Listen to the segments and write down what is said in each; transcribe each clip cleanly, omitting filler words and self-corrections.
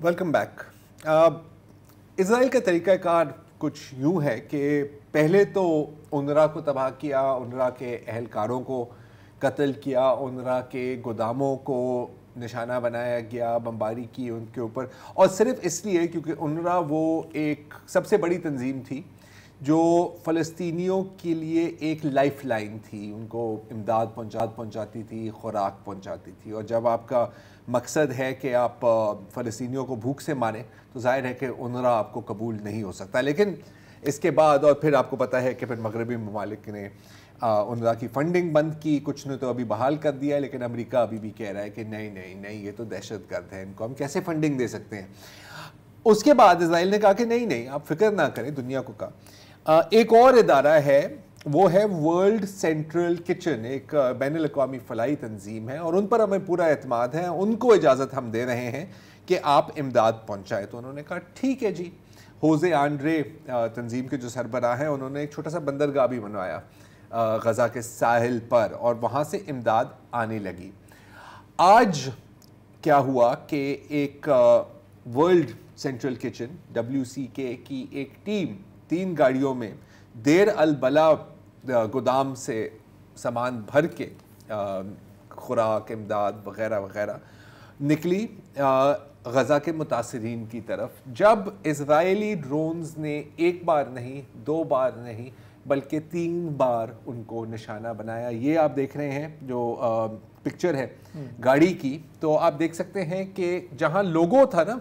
Welcome back. اسرائیل کا طریقہ کار کچھ یوں ہے کہ پہلے تو اونروا کو تباہ کیا، اونروا کے اہلکاروں کو قتل کیا، اونروا کے گوداموں کو نشانہ بنایا گیا، بمباری کی ان کے اوپر، اور صرف اس لیے کیونکہ اونروا وہ ایک سب سے بڑی تنظیم تھی جو فلسطینیوں کے لیے ایک لائف لائن تھی. ان کو امداد پہنچاتی تھی، خوراک پہنچاتی تھی. اور جب آپ کا مقصد ہے کہ آپ فلسطینیوں کو بھوک سے ماریں تو ظاہر ہے کہ اونروا آپ کو قبول نہیں ہو سکتا. لیکن اس کے بعد اور پھر آپ کو پتہ ہے کہ پھر مغربی ممالک نے اونروا کی فنڈنگ بند کی، کچھ نے تو ابھی بحال کر دیا، لیکن امریکہ ابھی بھی کہہ رہا ہے کہ نہیں یہ تو دہشت گرد ہے، ان کو ہم کیسے فنڈنگ دے سکتے ہیں. اس کے بعد اسرائیل نے کہا کہ نہیں آپ فکر نہ کریں، دنیا کو کہا. ایک اور ادارہ ہے، وہ ہے ورلڈ سینٹرل کچن، ایک بین الاقوامی فلاحی تنظیم ہے، اور ان پر ہمیں پورا اعتماد ہے، ان کو اجازت ہم دے رہے ہیں کہ آپ امداد پہنچائیں. تو انہوں نے کہا ٹھیک ہے جی. ہوزے آنڈرے تنظیم کے جو سربراہ ہیں، انہوں نے ایک چھوٹا سا بندرگاہ بھی بنوایا غزہ کے ساحل پر، اور وہاں سے امداد آنے لگی. آج کیا ہوا کہ ایک ورلڈ سینٹرل کچن WCK کی ایک ٹیم 3 گاڑیوں میں دیر البلا گودام سے سامان بھر کے خوراک، امداد وغیرہ وغیرہ نکلی غزہ کے متاثرین کی طرف. جب اسرائیلی ڈرونز نے ایک بار نہیں، 2 بار نہیں، بلکہ 3 بار ان کو نشانہ بنایا. یہ آپ دیکھ رہے ہیں جو پکچر ہے گاڑی کی، تو آپ دیکھ سکتے ہیں کہ جہاں لوگو تھا نا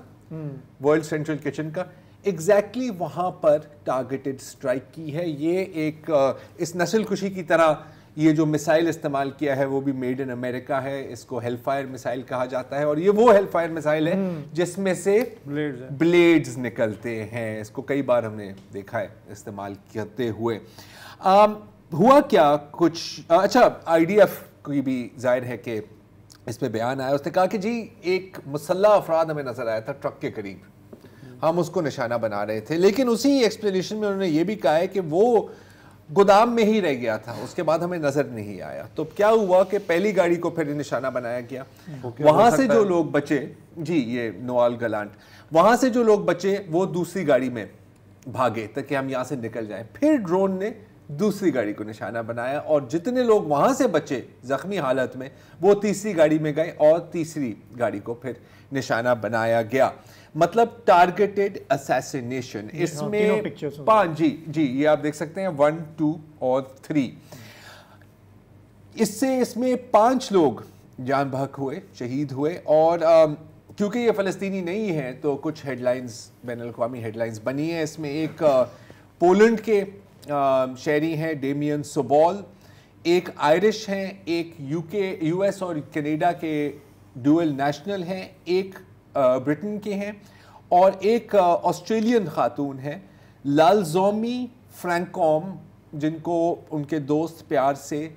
ورلڈ سینٹرل کچن کا، ایگزیکٹلی وہاں پر ٹارگیٹڈ سٹرائک کی ہے. یہ ایک اس نسل کشی کی طرح یہ جو مسائل استعمال کیا ہے وہ بھی میڈ ان امریکہ ہے. اس کو ہیل فائر مسائل کہا جاتا ہے، اور یہ وہ ہیل فائر مسائل ہے جس میں سے بلیڈز نکلتے ہیں. اس کو کئی بار ہم نے دیکھا ہے استعمال کرتے ہوئے. ہوا کیا کچھ اچھا، IDF کی بھی ظاہر ہے کہ اس پہ بیان آیا. اس نے کہا کہ جی ایک مسلح افراد ہمیں نظر آیا تھا ٹرک کے قریب، ہم اس کو نشانہ بنا رہے تھے، لیکن اسی ایکسپلینیشن میں انہوں نے یہ بھی کہا ہے کہ وہ گودام میں ہی رہ گیا تھا، اس کے بعد ہمیں نظر نہیں آیا. تو کیا ہوا کہ پہلی گاڑی کو پھر نشانہ بنایا گیا، وہاں سے جو لوگ بچے، جی یہ نوال گلانٹ، وہاں سے جو لوگ بچے وہ دوسری گاڑی میں بھاگے تاکہ ہم یہاں سے نکل جائیں. پھر ڈرون نے دوسری گاڑی کو نشانہ بنایا، اور جتنے لوگ وہاں سے بچے زخمی حالت میں وہ تیسری گاڑی میں گئے، اور تیسری گاڑی کو پھر نشانہ بنایا گیا. مطلب ٹارگیٹڈ اسیسینیشن. اس میں 5 جی یہ آپ دیکھ سکتے ہیں 1 2 اور 3. اس میں 5 لوگ جان بحق ہوئے، شہید ہوئے. اور کیونکہ یہ فلسطینی نہیں ہیں تو کچھ ہیڈ لائنز، بین الاقوامی ہیڈ لائنز بنی ہیں. اس میں ایک پولینڈ کے شہری ہیں ڈیمین سوبال، ایک آئرش ہیں، ایک US اور کینیڈا کے ڈوئل نیشنل ہیں، ایک برٹن کے ہیں، اور ایک آسٹریلین خاتون ہیں لالزومی فرینکوم، جن کو ان کے دوست پیار سے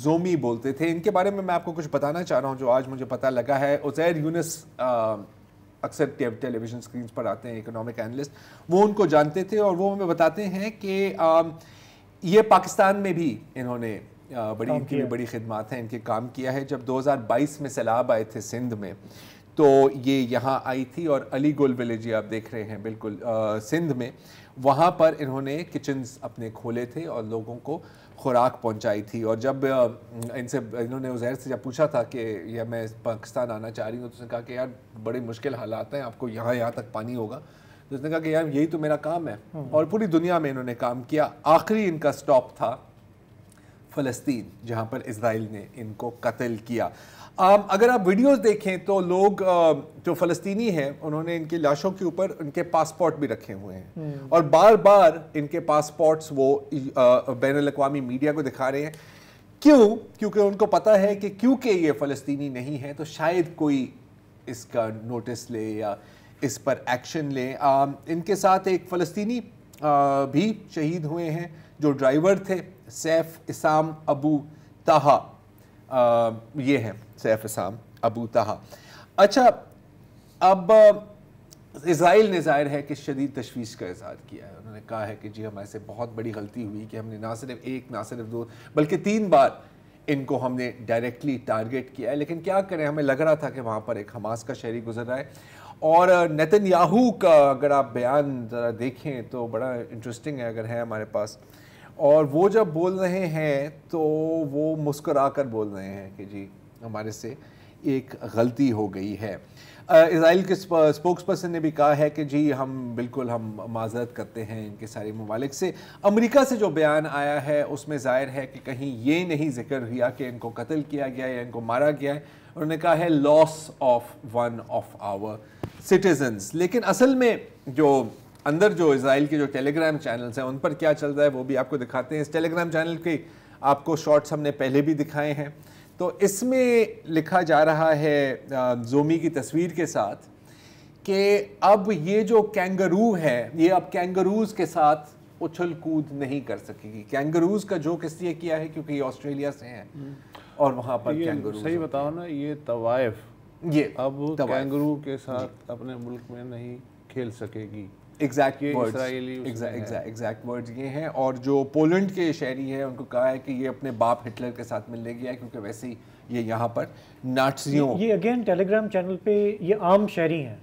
زومی بولتے تھے. ان کے بارے میں آپ کو کچھ بتانا چاہ رہا ہوں جو آج مجھے پتہ لگا ہے. عزیر یونس اکثر ٹیلی ویژن سکرینز پر آتے ہیں، اکنامک اینالسٹ، وہ ان کو جانتے تھے، اور وہ ہمیں بتاتے ہیں کہ یہ پاکستان میں بھی انہوں نے بڑی خدمات ہیں، ان کے کام کیا ہے. جب 2022 میں سیلاب آئے تھے سندھ میں تو یہ یہاں آئی تھی، اور علی گل ولیج آپ دیکھ رہے ہیں بالکل سندھ میں، وہاں پر انہوں نے کچنز اپنے کھولے تھے اور لوگوں کو خوراک پہنچائی تھی. اور جب انہوں نے عزیر سے جب پوچھا تھا کہ یہ میں پاکستان آنا چاہ رہی ہوں، تو اس نے کہا کہ یار بڑے مشکل حالات ہیں، آپ کو یہاں تک پانی ہوگا. تو اس نے کہا کہ یار یہی تو میرا کام ہے، اور پوری دنیا میں انہوں نے کام کیا. آخری ان کا سٹاپ تھا فلسطین، جہاں پر اسرائیل نے ان کو قتل کیا. اگر آپ ویڈیوز دیکھیں تو لوگ جو فلسطینی ہیں انہوں نے ان کی لاشوں کے اوپر ان کے پاسپورٹ بھی رکھے ہوئے ہیں، اور بار بار ان کے پاسپورٹس وہ بین الاقوامی میڈیا کو دکھا رہے ہیں. کیوں؟ کیونکہ ان کو پتہ ہے کہ کیونکہ یہ فلسطینی نہیں ہے تو شاید کوئی اس کا نوٹس لے یا اس پر ایکشن لے. ان کے ساتھ ایک فلسطینی بھی شہید ہوئے ہیں جو ڈرائیور تھے، سیف اسام ابو طہا. یہ ہیں سیف اسام ابو طہا. اچھا، اب اسرائیل نے ظاہر ہے کہ شدید تشویش کا اظہار کیا ہے. انہوں نے کہا ہے کہ جی ہمارے سے بہت بڑی غلطی ہوئی کہ ہم نے نہ صرف 1 نہ صرف 2 بلکہ 3 بار ان کو ہم نے ڈائریکٹلی ٹارگیٹ کیا ہے. لیکن کیا کریں، ہمیں لگ رہا تھا کہ وہاں پر ایک حماس کا شہری گزر رہا ہے. اور نیتن یاہو کا اگر آپ بیان ذرا دیکھیں تو بڑا انٹرسٹنگ ہے اگر ہے ہمارے پاس، اور وہ جب بول رہے ہیں تو وہ مسکرا کر بول رہے ہیں کہ جی ہمارے سے ایک غلطی ہو گئی ہے۔ اسرائیل کے اسپوکس پرسن نے بھی کہا ہے کہ جی ہم معذرت کرتے ہیں ان کے سارے ممالک سے۔ امریکہ سے جو بیان آیا ہے اس میں ظاہر ہے کہ کہیں یہ نہیں ذکر کیا کہ ان کو قتل کیا گیا یا ان کو مارا گیا ہے، انہوں نے کہا ہے loss of one of our citizens. لیکن اصل میں جو اندر جو اسرائیل کے جو ٹیلی گرام چینلز ہیں ان پر کیا چل رہا ہے وہ بھی آپ کو دکھاتے ہیں۔ اس ٹیلی گرام چینل کے آپ کو شارٹس ہم نے پہلے بھی دکھائے ہیں، تو اس میں لکھا جا رہا ہے زومی کی تصویر کے ساتھ کہ اب یہ جو کینگرو ہے یہ اب کینگروز کے ساتھ اچھل کود نہیں کر سکے گی۔ کینگروز کا جو کس لیے کیا ہے کیونکہ یہ آسٹریلیا سے ہیں اور وہاں پر کینگروز، صحیح بتاؤ نا، یہ طوائف یہ اب کینگرو کے ساتھ اپنے ملک میں نہیں کھیل سکے گی۔ ایگزیکٹ ورڈز یہ ہیں۔ اور جو پولینڈ کے شہری ہیں ان کو کہا ہے کہ یہ اپنے باپ ہٹلر کے ساتھ ملنے گیا ہے کیونکہ ویسے ہی یہ یہاں پر نازیوں، یہ اگین ٹیلی گرام چینل پہ یہ عام شہری ہیں،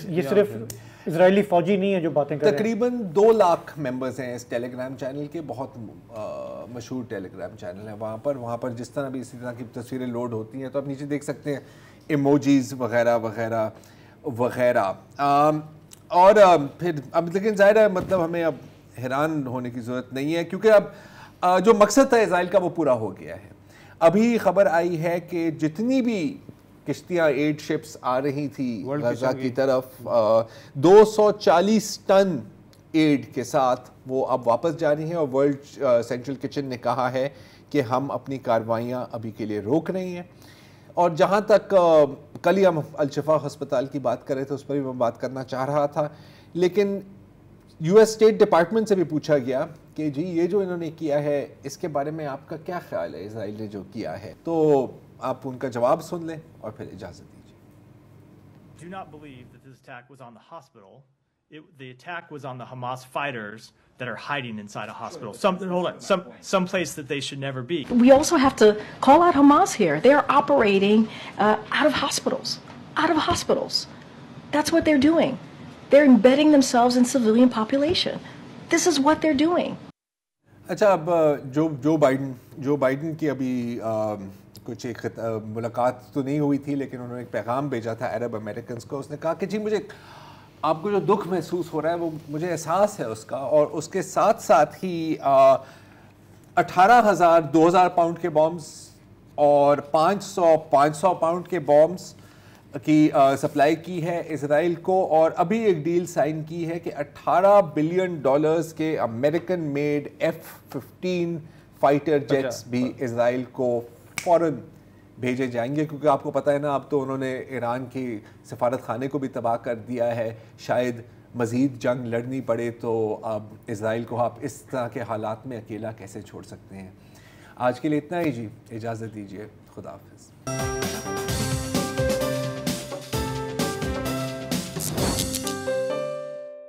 یہ صرف اسرائیلی فوجی نہیں ہے جو باتیں کر رہے ہیں۔ تقریباً 2 لاکھ ممبرز ہیں اس ٹیلی گرام چینل کے، بہت مشہور ٹیلی گرام چینل ہے وہاں پر جس طرح بھی اسی طرح کی تصویریں لوڈ ہوتی ہیں تو آپ نیچے دیکھ سکتے ہیں ایموجیز وغیرہ وغیرہ وغیرہ۔ اور پھر اب لیکن ظاہر ہے مطلب ہمیں اب حیران ہونے کی ضرورت نہیں ہے کیونکہ اب جو مقصد تھا اسرائیل کا وہ پورا ہو گیا ہے۔ ابھی خبر آئی ہے کہ جتنی بھی کشتیاں ایڈ شپس آ رہی تھی غزہ کی طرف 240 ٹن ایڈ کے ساتھ وہ اب واپس جا رہی ہیں، اور ورلڈ سینٹرل کچن نے کہا ہے کہ ہم اپنی کارروائیاں ابھی کے لیے روک رہے ہیں۔ اور جہاں تک کل ہی ہم الشفا ہسپتال کی بات کر رہے تھے اس پر بھی میں بات کرنا چاہ رہا تھا، لیکن یو ایس اسٹیٹ ڈپارٹمنٹ سے بھی پوچھا گیا کہ جی یہ جو انہوں نے کیا ہے اس کے بارے میں آپ کا کیا خیال ہے، اسرائیل نے جو کیا ہے، تو آپ ان کا جواب سن لیں اور پھر اجازت دیجیے۔ Do not believe that this attack was on the hospital. The attack was on the Hamas fighters that are hiding inside a hospital. Some place that they should never be. We also have to call out Hamas here. They are operating out of hospitals. Out of hospitals. That's what they're doing. They're embedding themselves in civilian population. This is what they're doing. اچھا، اب Joe Biden کی ابھی کچھ ایک ملاقات تو نہیں ہوئی تھی لیکن انہوں نے ایک پیغام بھیجا تھا عرب امریکنز کو۔ اس نے کہا کہ جی مجھے آپ کو جو دکھ محسوس ہو رہا ہے وہ مجھے احساس ہے اس کا، اور اس کے ساتھ ساتھ ہی 2000 پاؤنڈ کے بامز اور 500 پاؤنڈ کے بامز کی سپلائی کی ہے اسرائیل کو، اور ابھی ایک ڈیل سائن کی ہے کہ $18 بلین کے American made F-15 fighter jets بھی اسرائیل کو فوراً بھیجے جائیں گے، کیونکہ آپ کو پتہ ہے نا اب تو انہوں نے ایران کی سفارت خانے کو بھی تباہ کر دیا ہے، شاید مزید جنگ لڑنی پڑے تو اب اسرائیل کو آپ اس طرح کے حالات میں اکیلا کیسے چھوڑ سکتے ہیں۔ آج کے لیے اتنا ہی جی، اجازت دیجیے، خدا حافظ۔